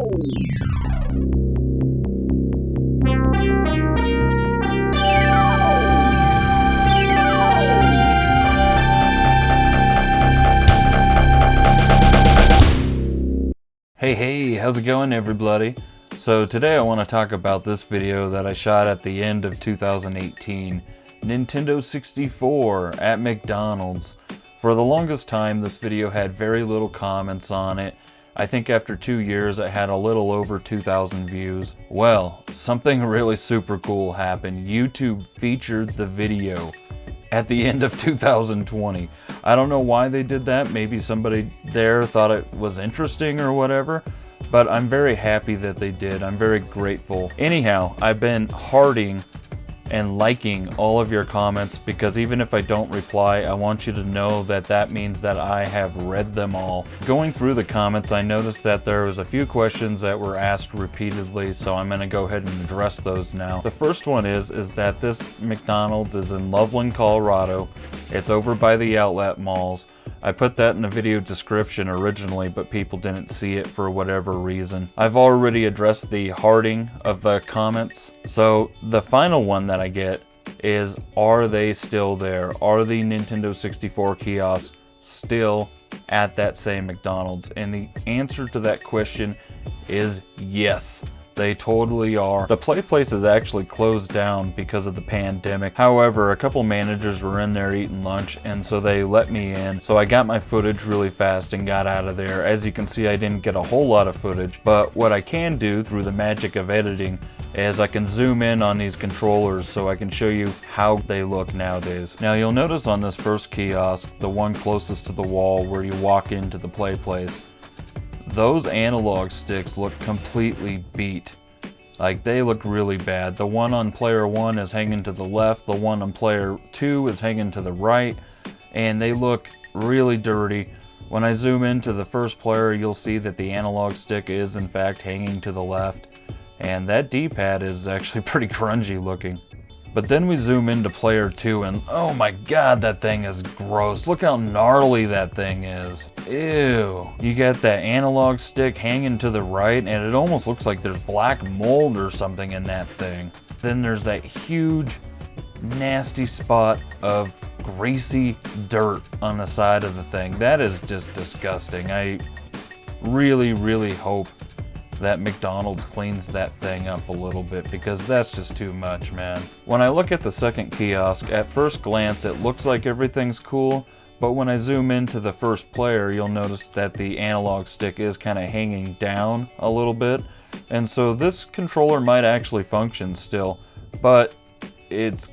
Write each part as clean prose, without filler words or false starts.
Hey, how's it going everybody? So today I want to talk about this video that I shot at the end of 2018. Nintendo 64 at McDonald's. For the longest time this video had very little comments on it. I think after 2 years it had a little over 2,000 views. Well, something really super cool happened. YouTube featured the video at the end of 2020. I don't know why they did that. Maybe somebody there thought it was interesting or whatever, but I'm very happy that they did. I'm very grateful. Anyhow, I've been hearting and liking all of your comments because even if I don't reply, I want you to know that that means that I have read them all. Going through the comments, I noticed that there was a few questions that were asked repeatedly, so I'm going to go ahead and address those now. The first one is that this McDonald's is in Loveland, Colorado. It's over by the outlet malls. I put that in the video description originally, but people didn't see it for whatever reason. I've already addressed the hearting of the comments. So the final one that I get is, are they still there? Are the Nintendo 64 kiosks still at that same McDonald's? And the answer to that question is yes. They totally are. The play place is actually closed down because of the pandemic. However, a couple managers were in there eating lunch, and so they let me in. So I got my footage really fast and got out of there. As you can see, I didn't get a whole lot of footage, but what I can do through the magic of editing is I can zoom in on these controllers so I can show you how they look nowadays. Now you'll notice on this first kiosk, the one closest to the wall where you walk into the play place, those analog sticks look completely beat. Like, they look really bad. The one on player 1 is hanging to the left, the one on player 2 is hanging to the right, and they look really dirty. When I zoom into the first player, you'll see that the analog stick is in fact hanging to the left, and that D-pad is actually pretty grungy looking. But then we zoom into player 2 and oh my god, that thing is gross. Look how gnarly that thing is. Ew. You got that analog stick hanging to the right and it almost looks like there's black mold or something in that thing. Then there's that huge, nasty spot of greasy dirt on the side of the thing. That is just disgusting. I really hope that McDonald's cleans that thing up a little bit because that's just too much, man. When I look at the second kiosk, at first glance it looks like everything's cool, but when I zoom into the first player, you'll notice that the analog stick is kind of hanging down a little bit, and so this controller might actually function still, but it's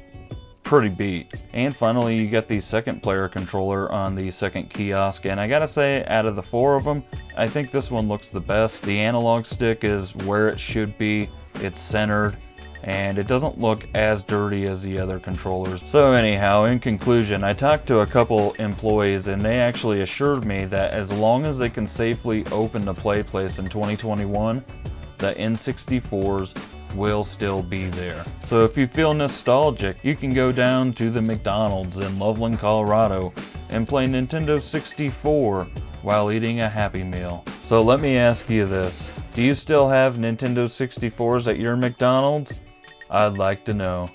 pretty beat. And finally, you get the second player controller on the second kiosk, and I gotta say, out of the 4 of them, I think this one looks the best. The analog stick is where it should be, it's centered, and it doesn't look as dirty as the other controllers. So anyhow, in conclusion, I talked to a couple employees and they actually assured me that as long as they can safely open the play place in 2021, the N64s will still be there. So if you feel nostalgic, you can go down to the McDonald's in Loveland, Colorado and play Nintendo 64 while eating a Happy Meal. So let me ask you this, do you still have Nintendo 64s at your McDonald's? I'd like to know.